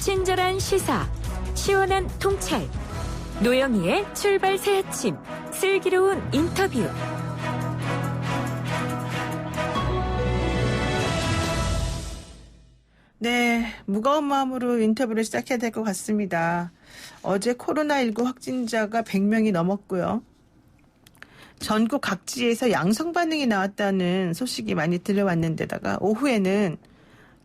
친절한 시사, 시원한 통찰, 노영희의 출발 새 아침, 슬기로운 인터뷰. 네, 무거운 마음으로 인터뷰를 시작해야 될 것 같습니다. 어제 코로나19 확진자가 100명이 넘었고요. 전국 각지에서 양성 반응이 나왔다는 소식이 많이 들려왔는데다가 오후에는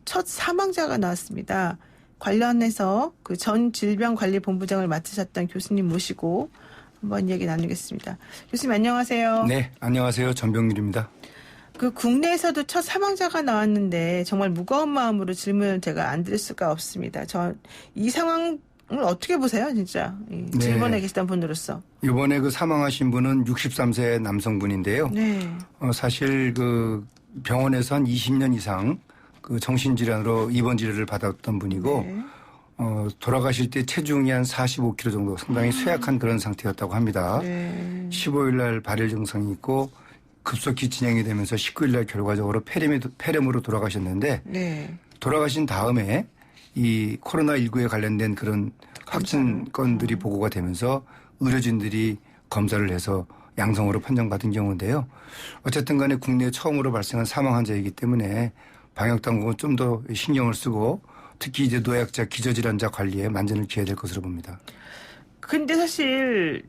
첫 사망자가 나왔습니다. 관련해서 그 전 질병관리본부장을 맡으셨던 교수님 모시고 한번 이야기 나누겠습니다. 교수님 안녕하세요. 네, 안녕하세요. 전병률입니다. 그 국내에서도 첫 사망자가 나왔는데 정말 무거운 마음으로 질문을 제가 안 드릴 수가 없습니다. 이 상황을 어떻게 보세요, 진짜? 질본에 계시던 분으로서. 이번에 그 사망하신 분은 63세 남성분인데요. 네. 사실 그 병원에서 한 20년 이상 그 정신질환으로 입원 치료를 받았던 분이고, 네. 돌아가실 때 체중이 한 45kg 정도 상당히 쇠약한 그런 상태였다고 합니다. 네. 15일 날 발열 증상이 있고 급속히 진행이 되면서 19일 날 결과적으로 폐렴으로 돌아가셨는데, 네. 돌아가신 다음에 이 코로나19에 관련된 그런 확진 건들이 보고가 되면서 의료진들이 검사를 해서 양성으로 판정받은 경우인데요. 어쨌든 간에 국내에 처음으로 발생한 사망 환자이기 때문에 방역당국은 좀 더 신경을 쓰고 특히 이제 노약자, 기저질환자 관리에 만전을 기해야 될 것으로 봅니다. 근데 사실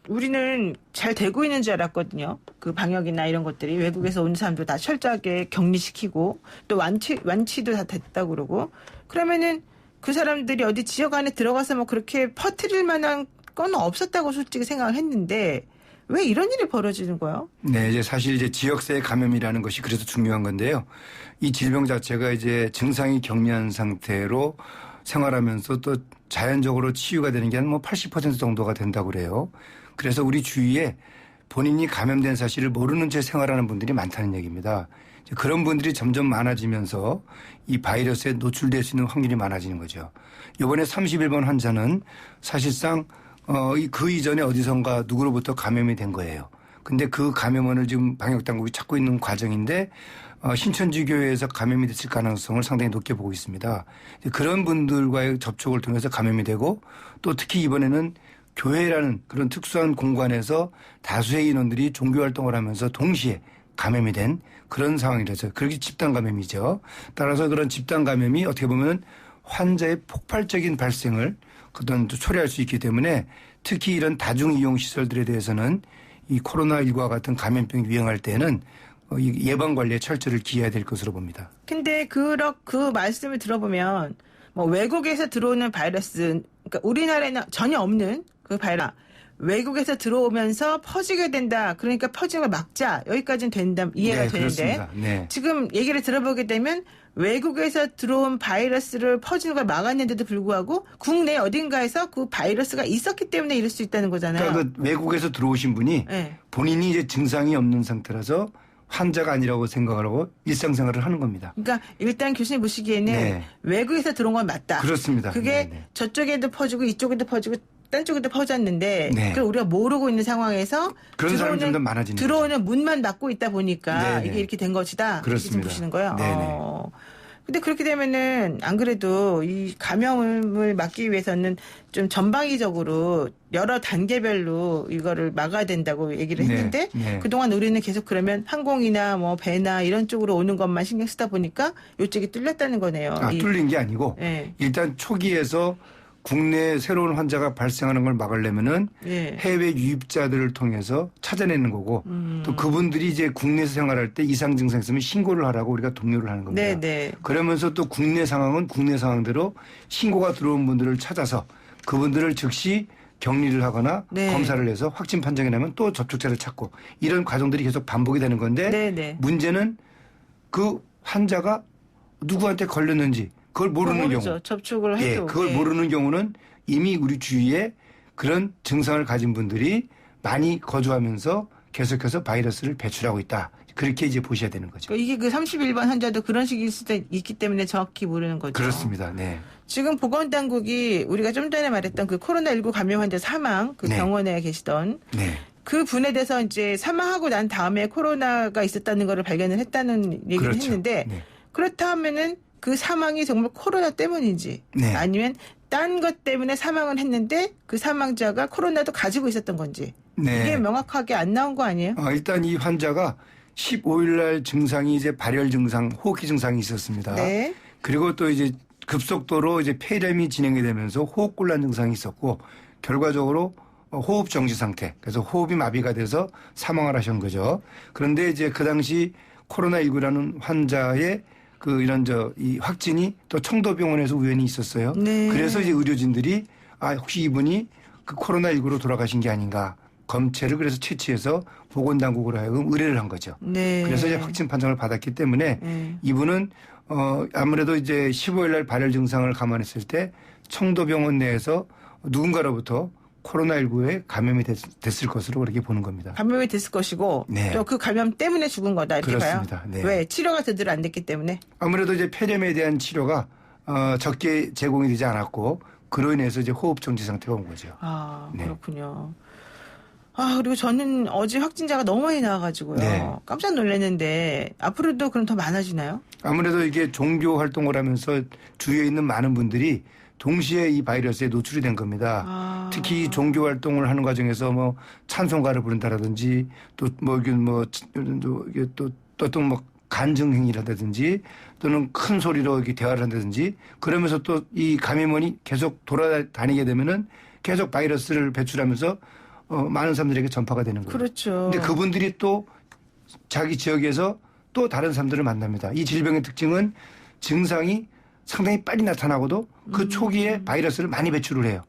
우리는 잘 되고 있는 줄 알았거든요. 그 방역이나 이런 것들이 외국에서 온 사람들 다 철저하게 격리시키고 또 완치도 다 됐다고 그러고 그러면은 그 사람들이 어디 지역 안에 들어가서 뭐 그렇게 퍼뜨릴 만한 건 없었다고 솔직히 생각을 했는데 왜 이런 일이 벌어지는 거예요? 네, 이제 사실 이제 지역사회 감염이라는 것이 그래서 중요한 건데요. 이 질병 자체가 이제 증상이 경미한 상태로 생활하면서 또 자연적으로 치유가 되는 게 한 뭐 80% 정도가 된다고 그래요. 그래서 우리 주위에 본인이 감염된 사실을 모르는 채 생활하는 분들이 많다는 얘기입니다. 그런 분들이 점점 많아지면서 이 바이러스에 노출될 수 있는 확률이 많아지는 거죠. 이번에 31번 환자는 사실상 그 이전에 어디선가 누구로부터 감염이 된 거예요. 근데 그 감염원을 지금 방역당국이 찾고 있는 과정인데 신천지 교회에서 감염이 됐을 가능성을 상당히 높게 보고 있습니다. 그런 분들과의 접촉을 통해서 감염이 되고 또 특히 이번에는 교회라는 그런 특수한 공간에서 다수의 인원들이 종교활동을 하면서 동시에 감염이 된 그런 상황이라서 그렇게 집단 감염이죠. 따라서 그런 집단 감염이 어떻게 보면 환자의 폭발적인 발생을 초래할 수 있기 때문에 특히 이런 다중이용시설들에 대해서는 이 코로나19와 같은 감염병이 유행할 때는 예방관리에 철저를 기해야 될 것으로 봅니다. 근데 그 말씀을 들어보면 뭐 외국에서 들어오는 바이러스, 그러니까 우리나라에는 전혀 없는 그 바이러스, 외국에서 들어오면서 퍼지게 된다. 그러니까 퍼지는 걸 막자. 여기까지는 된다. 이해가 되는데 네. 지금 얘기를 들어보게 되면 외국에서 들어온 바이러스를 퍼지는 걸 막았는데도 불구하고 국내 어딘가에서 그 바이러스가 있었기 때문에 이럴 수 있다는 거잖아요. 그러니까 외국에서 들어오신 분이 네. 본인이 이제 증상이 없는 상태라서 환자가 아니라고 생각을 하고 일상생활을 하는 겁니다. 그러니까 일단 교수님 보시기에는 네. 외국에서 들어온 건 맞다. 그렇습니다. 그게 네네. 저쪽에도 퍼지고 이쪽에도 퍼지고 딴 쪽에도 퍼졌는데 네. 그걸 우리가 모르고 있는 상황에서 그런 사람이 좀 더 많아지는 들어오는 문만 막고 있다 보니까 네네. 이게 이렇게 된 것이다. 그렇습니다. 이렇게 보시는 거예요. 네네. 근데 그렇게 되면은 안 그래도 이 감염을 막기 위해서는 좀 전방위적으로 여러 단계별로 이거를 막아야 된다고 얘기를 했는데 네. 그동안 우리는 계속 그러면 항공이나 뭐 배나 이런 쪽으로 오는 것만 신경 쓰다 보니까 이쪽이 뚫렸다는 거네요. 뚫린 게 아니고 네. 일단 초기에서 국내에 새로운 환자가 발생하는 걸 막으려면은 네. 해외 유입자들을 통해서 찾아내는 거고 또 그분들이 이제 국내에서 생활할 때 이상 증상 있으면 신고를 하라고 우리가 독려를 하는 겁니다. 네, 네. 그러면서 또 국내 상황은 국내 상황대로 신고가 들어온 분들을 찾아서 그분들을 즉시 격리를 하거나 네. 검사를 해서 확진 판정이 나면 또 접촉자를 찾고 이런 과정들이 계속 반복이 되는 건데 네, 네. 문제는 그 환자가 누구한테 걸렸는지 그걸 모르는 경우. 접촉을 해도. 예, 그걸 모르는 경우는 이미 우리 주위에 그런 증상을 가진 분들이 많이 거주하면서 계속해서 바이러스를 배출하고 있다. 그렇게 이제 보셔야 되는 거죠. 그러니까 이게 그 31번 환자도 그런 식일 수도 있기 때문에 정확히 모르는 거죠. 그렇습니다. 네. 지금 보건당국이 우리가 좀 전에 말했던 그 코로나19 감염 환자 사망, 그 네. 병원에 계시던 네. 그 분에 대해서 이제 사망하고 난 다음에 코로나가 있었다는 거를 발견을 했다는 얘기를 그렇죠. 했는데 네. 그렇다면은 그 사망이 정말 코로나 때문인지 네. 아니면 딴 것 때문에 사망을 했는데 그 사망자가 코로나도 가지고 있었던 건지 네. 이게 명확하게 안 나온 거 아니에요? 일단 이 환자가 15일 날 증상이 이제 발열 증상, 호흡기 증상이 있었습니다. 네. 그리고 또 이제 급속도로 이제 폐렴이 진행이 되면서 호흡곤란 증상이 있었고 결과적으로 호흡 정지 상태. 그래서 호흡이 마비가 돼서 사망을 하신 거죠. 그런데 이제 그 당시 코로나19라는 환자의 이 확진이 또 청도병원에서 우연히 있었어요. 네. 그래서 이제 의료진들이 혹시 이분이 그 코로나19로 돌아가신 게 아닌가. 검체를 그래서 채취해서 보건당국으로 하여금 의뢰를 한 거죠. 네. 그래서 이제 확진 판정을 받았기 때문에 이분은 아무래도 이제 15일 날 발열 증상을 감안했을 때 청도병원 내에서 누군가로부터 코로나19에 감염이 됐을 것으로 그렇게 보는 겁니다. 감염이 됐을 것이고 네. 또 그 감염 때문에 죽은 거다 이렇게 그렇습니다. 봐요. 네. 왜? 치료가 제대로 안 됐기 때문에. 아무래도 이제 폐렴에 대한 치료가 적게 제공이 되지 않았고 그로 인해서 이제 호흡 정지 상태가 온 거죠. 네. 그렇군요. 그리고 저는 어제 확진자가 너무 많이 나와가지고요. 네. 깜짝 놀랐는데 앞으로도 그럼 더 많아지나요? 아무래도 이게 종교 활동을 하면서 주위에 있는 많은 분들이 동시에 이 바이러스에 노출이 된 겁니다. 특히 종교 활동을 하는 과정에서 뭐 찬송가를 부른다라든지 또 어떤 뭐 간증 행위라든지 또는 큰 소리로 이렇게 대화를 한다든지 그러면서 또 이 감염원이 계속 돌아다니게 되면은 계속 바이러스를 배출하면서 많은 사람들에게 전파가 되는 거예요. 그렇죠. 근데 그분들이 또 자기 지역에서 또 다른 사람들을 만납니다. 이 질병의 특징은 증상이 상당히 빨리 나타나고도 그 초기에 바이러스를 많이 배출을 해요.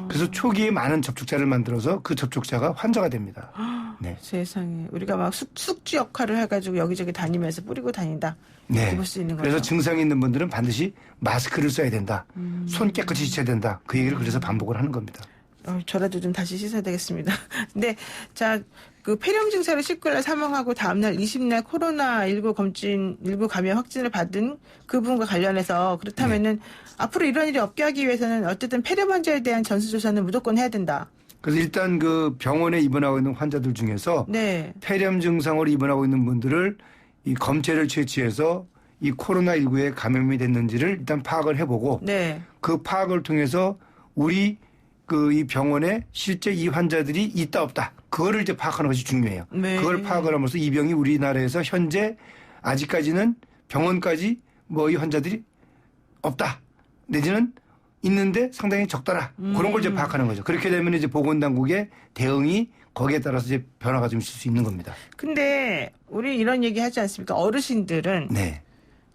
그래서 초기에 많은 접촉자를 만들어서 그 접촉자가 환자가 됩니다. 네. 세상에. 우리가 막 숙주 역할을 해가지고 여기저기 다니면서 뿌리고 다닌다. 이렇게 네. 볼 수 있는 거죠. 그래서 증상이 있는 분들은 반드시 마스크를 써야 된다. 손 깨끗이 씻어야 된다. 그 얘기를 그래서 반복을 하는 겁니다. 저라도 좀 다시 씻어야 되겠습니다. 근데 그 폐렴 증세로 19일 사망하고 다음날 20날 코로나19 19 감염 확진을 받은 그분과 관련해서 그렇다면은 앞으로 이런 일이 없게 하기 위해서는 어쨌든 폐렴 환자에 대한 전수조사는 무조건 해야 된다. 그래서 일단 그 병원에 입원하고 있는 환자들 중에서 네. 폐렴 증상으로 입원하고 있는 분들을 이 검체를 채취해서 이 코로나19에 감염이 됐는지를 일단 파악을 해보고 네. 그 파악을 통해서 우리 이 병원에 실제 이 환자들이 있다 없다 그거를 이제 파악하는 것이 중요해요. 네. 그걸 파악을 함으로써 이 병이 우리나라에서 현재 아직까지는 병원까지 뭐 이 환자들이 없다 내지는 있는데 상당히 적더라 그런 걸 이제 파악하는 거죠. 그렇게 되면 이제 보건당국의 대응이 거기에 따라서 이제 변화가 좀 있을 수 있는 겁니다. 근데 우리 이런 얘기 하지 않습니까? 어르신들은 네.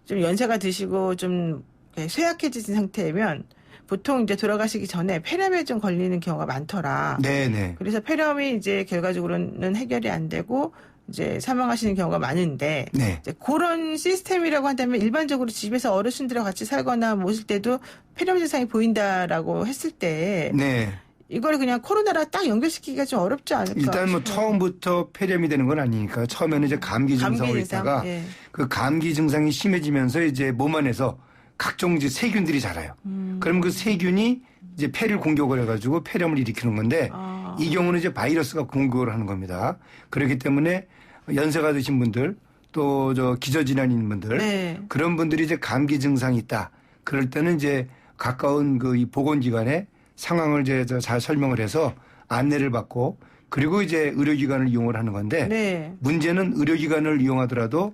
좀 연세가 드시고 좀 쇠약해진 상태면 보통 이제 돌아가시기 전에 폐렴에 좀 걸리는 경우가 많더라. 네네. 그래서 폐렴이 이제 결과적으로는 해결이 안 되고 이제 사망하시는 경우가 많은데 네. 이제 그런 시스템이라고 한다면 일반적으로 집에서 어르신들과 같이 살거나 모실 때도 폐렴 증상이 보인다라고 했을 때 네. 이걸 그냥 코로나랑 딱 연결시키기가 좀 어렵지 않을까? 일단 뭐 싶어요. 처음부터 폐렴이 되는 건 아니니까 처음에는 이제 감기 증상으로 감기 증상? 있다가 예. 그 감기 증상이 심해지면서 이제 몸 안에서 각종 이제 세균들이 자라요. 그럼 그 세균이 이제 폐를 공격을 해가지고 폐렴을 일으키는 건데 이 경우는 이제 바이러스가 공격을 하는 겁니다. 그렇기 때문에 연세가 드신 분들 또 기저질환 있는 분들 네. 그런 분들이 이제 감기 증상이 있다. 그럴 때는 이제 가까운 이 보건기관에 상황을 이제 잘 설명을 해서 안내를 받고 그리고 이제 의료기관을 이용을 하는 건데 네. 문제는 의료기관을 이용하더라도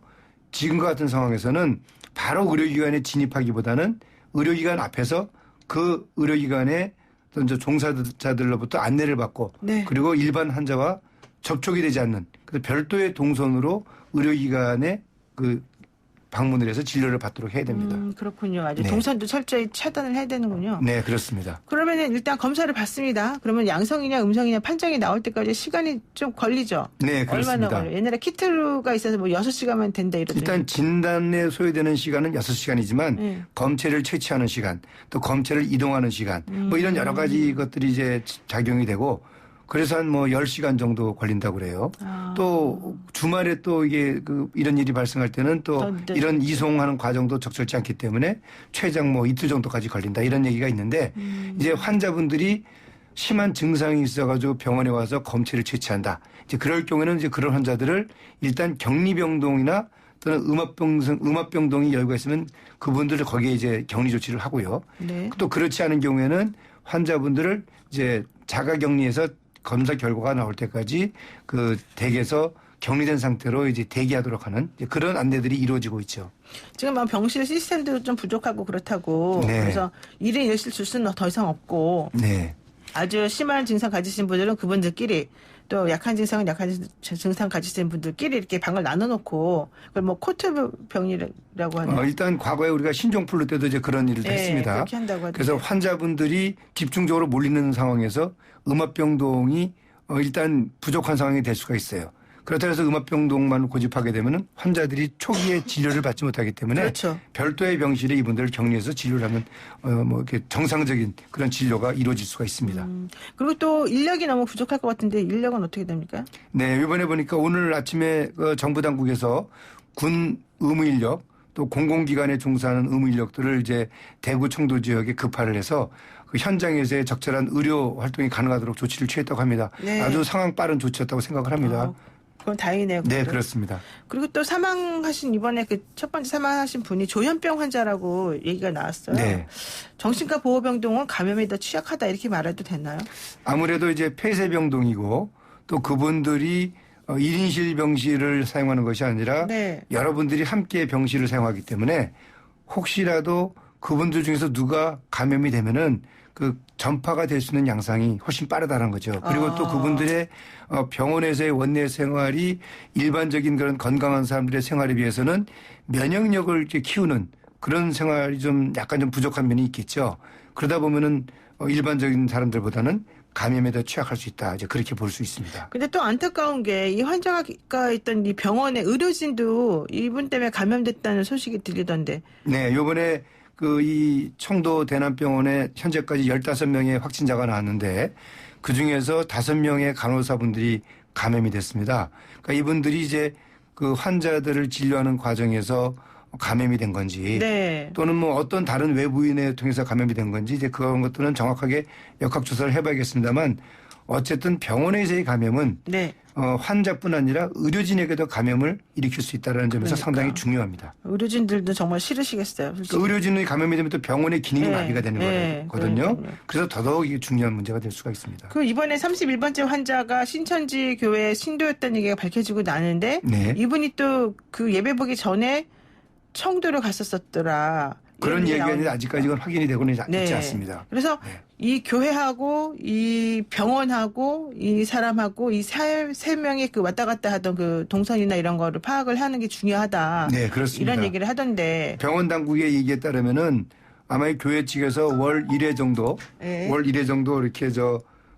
지금과 같은 상황에서는 바로 의료기관에 진입하기보다는 의료기관 앞에서 그 의료기관의 어떤 종사자들로부터 안내를 받고 네. 그리고 일반 환자와 접촉이 되지 않는 그래서 별도의 동선으로 의료기관에 방문을 해서 진료를 받도록 해야 됩니다. 그렇군요. 아주 네. 동선도 철저히 차단을 해야 되는군요. 네, 그렇습니다. 그러면은 일단 검사를 받습니다. 그러면 양성이냐 음성이냐 판정이 나올 때까지 시간이 좀 걸리죠. 네, 그렇습니다. 얼마나 걸려요? 옛날에 키트가 있어서 뭐 6시간만 된다 이러더니 일단 진단에 소요되는 시간은 6시간이지만 네. 검체를 채취하는 시간, 또 검체를 이동하는 시간, 뭐 이런 여러 가지 것들이 이제 작용이 되고 그래서 한 뭐 10시간 정도 걸린다고 그래요. 또 주말에 또 이게 이런 일이 발생할 때는 또 이런 이송하는 과정도 적절치 않기 때문에 최장 뭐 이틀 정도까지 걸린다 이런 얘기가 있는데 이제 환자분들이 심한 증상이 있어가지고 병원에 와서 검체를 채취한다. 이제 그럴 경우에는 이제 그런 환자들을 일단 격리병동이나 또는 음압병동이 여유가 있으면 그분들을 거기에 이제 격리 조치를 하고요. 네. 또 그렇지 않은 경우에는 환자분들을 이제 자가격리해서 검사 결과가 나올 때까지 그 댁에서 격리된 상태로 이제 대기하도록 하는 그런 안내들이 이루어지고 있죠. 지금 막 병실 시스템도 좀 부족하고 그렇다고. 네. 그래서 1인 1실 줄 수는 더 이상 없고. 네. 아주 심한 증상 가지신 분들은 그분들끼리 또 약한 증상은 약한 증상 가지신 분들끼리 이렇게 방을 나눠놓고 그걸 뭐 코트 병이라고 하는. 일단 과거에 우리가 신종플루 때도 이제 그런 일을 네, 했습니다. 그렇게 한다고 하던데. 그래서 환자분들이 집중적으로 몰리는 상황에서 음압병동이 일단 부족한 상황이 될 수가 있어요. 그렇다고 해서 음압병동만 고집하게 되면은 환자들이 초기에 진료를 받지 못하기 때문에 그렇죠. 별도의 병실에 이분들을 격리해서 진료를 하면 뭐 이렇게 정상적인 그런 진료가 이루어질 수가 있습니다. 그리고 또 인력이 너무 부족할 것 같은데 인력은 어떻게 됩니까? 네, 이번에 보니까 오늘 아침에 정부 당국에서 군 의무인력 또 공공기관에 종사하는 의무인력들을 이제 대구 청도 지역에 급파를 해서 그 현장에서의 적절한 의료 활동이 가능하도록 조치를 취했다고 합니다. 네. 아주 상황 빠른 조치였다고 생각을 합니다. 그건 다행이네요. 네, 그래도. 그렇습니다. 그리고 또 사망하신 이번에 그 첫 번째 사망하신 분이 조현병 환자라고 얘기가 나왔어요. 네. 정신과 보호병동은 감염이 더 취약하다 이렇게 말해도 되나요? 아무래도 이제 폐쇄병동이고 또 그분들이 1인실 병실을 사용하는 것이 아니라 네. 여러분들이 함께 병실을 사용하기 때문에 혹시라도 그분들 중에서 누가 감염이 되면은 그 전파가 될 수 있는 양상이 훨씬 빠르다는 거죠. 그리고 또 그분들의 병원에서의 원내 생활이 일반적인 그런 건강한 사람들의 생활에 비해서는 면역력을 이렇게 키우는 그런 생활이 좀 약간 좀 부족한 면이 있겠죠. 그러다 보면은 일반적인 사람들보다는 감염에 더 취약할 수 있다. 이제 그렇게 볼 수 있습니다. 근데 또 안타까운 게 이 환자가 있던 이 병원의 의료진도 이분 때문에 감염됐다는 소식이 들리던데. 네, 요번에 이 청도 대남병원에 현재까지 15명의 확진자가 나왔는데 그 중에서 5명의 간호사분들이 감염이 됐습니다. 그러니까 이분들이 이제 그 환자들을 진료하는 과정에서 감염이 된 건지 네. 또는 뭐 어떤 다른 외부인에 통해서 감염이 된 건지 이제 그런 것들은 정확하게 역학조사를 해봐야겠습니다만 어쨌든 병원에서의 감염은 네. 환자뿐 아니라 의료진에게도 감염을 일으킬 수 있다는 점에서 그러니까. 상당히 중요합니다. 의료진들도 정말 싫으시겠어요. 솔직히. 그 의료진의 감염이 되면 또 병원의 기능이 네. 마비가 되는 네. 거거든요. 그러니까요. 그래서 더더욱 이게 중요한 문제가 될 수가 있습니다. 그 이번에 31번째 환자가 신천지 교회 신도였다는 얘기가 밝혀지고 나는데 네. 이분이 또 그 예배 보기 전에 청도를 갔었더라. 그런 이런 얘기는 나오니까. 아직까지 확인이 되고는 네. 있지 않습니다. 그래서 네. 이 교회하고 이 병원하고 이 사람하고 이 세 명의 그 왔다 갔다 하던 그 동선이나 이런 거를 파악을 하는 게 중요하다. 네, 그렇습니다. 이런 얘기를 하던데. 병원 당국의 얘기에 따르면은 아마 이 교회 측에서 월 1회 정도, 네. 월 1회 정도 이렇게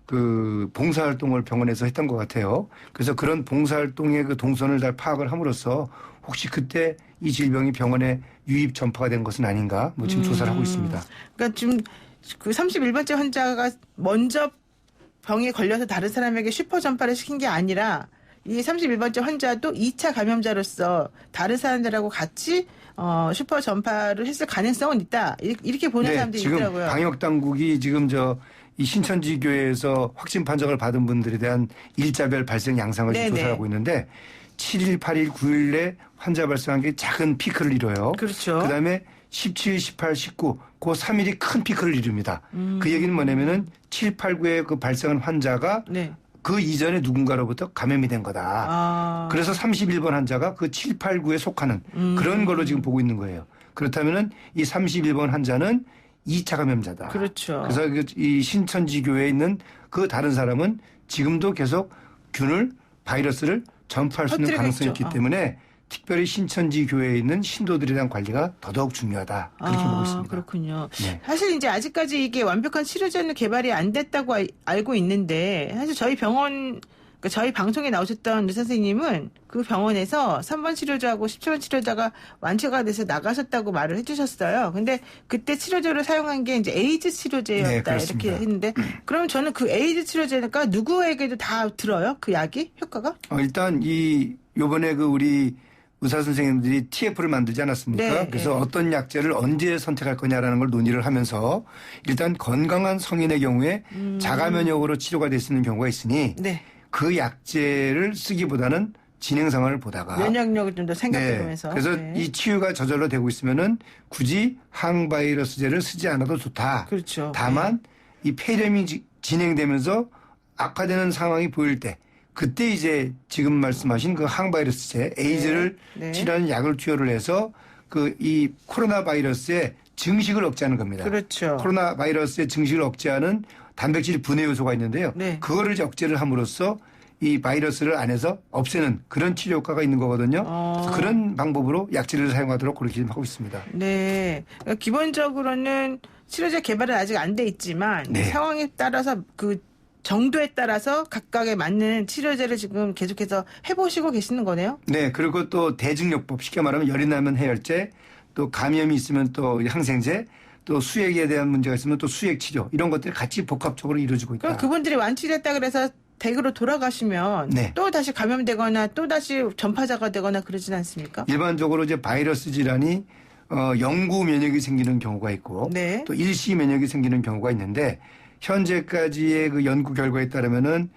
그 봉사활동을 병원에서 했던 것 같아요. 그래서 그런 봉사활동의 그 동선을 다 파악을 함으로써 혹시 그때 이 질병이 병원에 유입 전파가 된 것은 아닌가 뭐 지금 조사를 하고 있습니다. 그러니까 지금 그 31번째 환자가 먼저 병에 걸려서 다른 사람에게 슈퍼 전파를 시킨 게 아니라 이 31번째 환자도 2차 감염자로서 다른 사람들하고 같이 슈퍼 전파를 했을 가능성은 있다. 이렇게 보는 사람들이 지금 있더라고요. 방역 당국이 지금 이 신천지 교회에서 확진 판정을 받은 분들에 대한 일자별 발생 양상을 지금 네네. 조사하고 있는데 7일, 8일, 9일에 환자 발생한 게 작은 피크를 이뤄요. 그렇죠. 그다음에 17, 18, 19, 그 3일이 큰 피크를 이룹니다. 그 얘기는 뭐냐면은 7, 8, 9에 그 발생한 환자가 네. 그 이전에 누군가로부터 감염이 된 거다. 그래서 31번 환자가 그 7, 8, 9에 속하는 그런 걸로 지금 보고 있는 거예요. 그렇다면은 이 31번 환자는 2차 감염자다. 그렇죠. 그래서 이 신천지 교회에 있는 그 다른 사람은 지금도 계속 바이러스를 전파할 수 있는 가능성이 있기 때문에 특별히 신천지 교회에 있는 신도들에 대한 관리가 더더욱 중요하다. 그렇게 보고 있습니다. 그렇군요. 네. 사실 이제 아직까지 이게 완벽한 치료제는 개발이 안 됐다고 알고 있는데 사실 저희 병원 그러니까 저희 방송에 나오셨던 의사 선생님은 그 병원에서 3번 치료자하고 17번 치료자가 완치가 돼서 나가셨다고 말을 해주셨어요. 근데 그때 치료제를 사용한 게 이제 에이즈 치료제였다 네, 이렇게 그렇습니다. 했는데 그러면 저는 그 에이즈 치료제니까 누구에게도 다 들어요? 그 약이 효과가? 일단 요번에 우리 의사 선생님들이 TF를 만들지 않았습니까? 네, 그래서 네. 어떤 약제를 언제 선택할 거냐라는 걸 논의를 하면서 일단 건강한 성인의 경우에 자가 면역으로 치료가 될 수 있는 경우가 있으니 네. 그 약제를 쓰기보다는 진행 상황을 보다가 면역력을 좀 더 생각해보면서. 네. 그래서 네. 이 치유가 저절로 되고 있으면은 굳이 항바이러스제를 쓰지 않아도 좋다. 그렇죠. 다만 이 폐렴이 진행되면서 악화되는 상황이 보일 때 그때 이제 지금 말씀하신 그 항바이러스제 에이즈를 네. 치료하는 약을 투여를 해서 그 이 코로나 바이러스의 증식을 억제하는 겁니다. 그렇죠. 코로나 바이러스의 증식을 억제하는 단백질 분해 요소가 있는데요. 네. 그거를 이제 억제를 함으로써 이 바이러스를 안에서 없애는 그런 치료 효과가 있는 거거든요. 그래서 그런 방법으로 약제를 사용하도록 그렇게 하고 있습니다. 네. 그러니까 기본적으로는 치료제 개발은 아직 안 돼 있지만 네. 상황에 따라서 그 정도에 따라서 각각에 맞는 치료제를 지금 계속해서 해보시고 계시는 거네요. 네. 그리고 또 대증요법 쉽게 말하면 열이 나면 해열제 또 감염이 있으면 또 항생제 또 수액에 대한 문제가 있으면 또 수액 치료 이런 것들이 같이 복합적으로 이루어지고 있다. 그럼 그분들이 완치됐다 그래서 댁으로 돌아가시면 네. 또 다시 감염되거나 또 다시 전파자가 되거나 그러진 않습니까? 일반적으로 이제 바이러스 질환이 영구 면역이 생기는 경우가 있고 네. 또 일시 면역이 생기는 경우가 있는데 현재까지의 그 연구 결과에 따르면은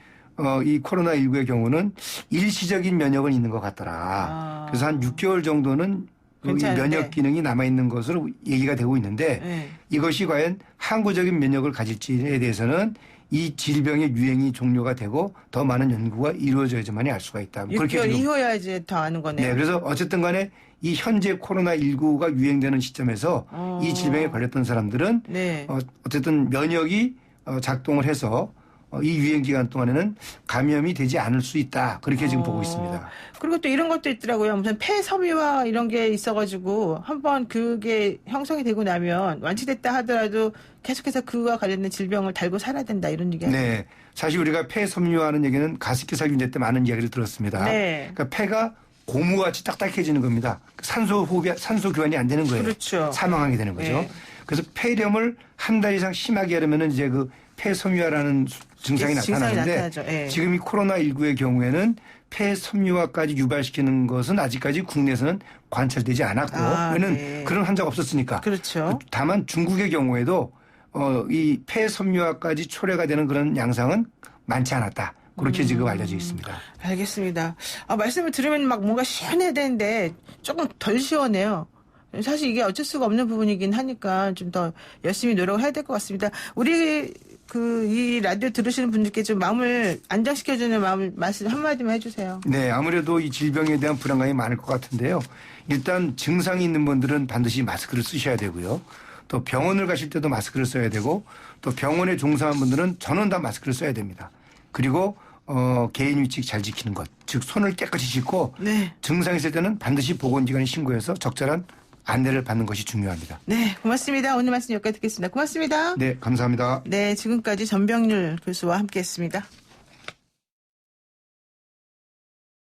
이 코로나19의 경우는 일시적인 면역은 있는 것 같더라. 그래서 한 6개월 정도는 이 괜찮은데. 면역 기능이 남아 있는 것으로 얘기가 되고 있는데 네. 이것이 과연 항구적인 면역을 가질지에 대해서는 이 질병의 유행이 종료가 되고 더 많은 연구가 이루어져야지만이 알 수가 있다. 6개월 지금 이후야 이제 더 아는 거네요. 네, 그래서 어쨌든 간에 이 현재 코로나19가 유행되는 시점에서 이 질병에 걸렸던 사람들은 네. 어쨌든 면역이 작동을 해서 이 유행 기간 동안에는 감염이 되지 않을 수 있다. 그렇게 지금 보고 있습니다. 그리고 또 이런 것도 있더라고요. 무슨 폐섬유화 이런 게 있어가지고 한번 그게 형성이 되고 나면 완치됐다 하더라도 계속해서 그와 관련된 질병을 달고 살아야 된다 이런 얘기가. 네. 사실 우리가 폐섬유화하는 얘기는 가습기 살균제 때 많은 이야기를 들었습니다. 네. 그러니까 폐가 고무같이 딱딱해지는 겁니다. 산소 교환이 안 되는 거예요. 그렇죠. 사망하게 되는 거죠. 네. 그래서 폐렴을 한 달 이상 심하게 하려면은 이제 그 폐섬유화라는 증상이 나타나는데 나타나죠. 네. 지금 이 코로나19의 경우에는 폐섬유화까지 유발시키는 것은 아직까지 국내에서는 관찰되지 않았고 왜냐는 네. 그런 환자가 없었으니까. 그렇죠. 다만 중국의 경우에도 이 폐섬유화까지 초래가 되는 그런 양상은 많지 않았다. 그렇게 지금 알려져 있습니다. 알겠습니다. 말씀을 들으면 막 뭔가 시원해야 되는데 조금 덜 시원해요. 사실 이게 어쩔 수가 없는 부분이긴 하니까 좀 더 열심히 노력을 해야 될 것 같습니다. 우리 이 라디오 들으시는 분들께 좀 마음을 안정시켜주는 말씀 한마디만 해주세요. 네, 아무래도 이 질병에 대한 불안감이 많을 것 같은데요. 일단 증상이 있는 분들은 반드시 마스크를 쓰셔야 되고요. 또 병원을 가실 때도 마스크를 써야 되고 또 병원에 종사한 분들은 전원 다 마스크를 써야 됩니다. 그리고 개인 위치 잘 지키는 것, 즉 손을 깨끗이 씻고 네. 증상이 있을 때는 반드시 보건기관에 신고해서 적절한 안내를 받는 것이 중요합니다. 네, 고맙습니다. 오늘 말씀 여기까지 듣겠습니다. 고맙습니다. 네, 감사합니다. 네, 지금까지 전병률 교수와 함께했습니다.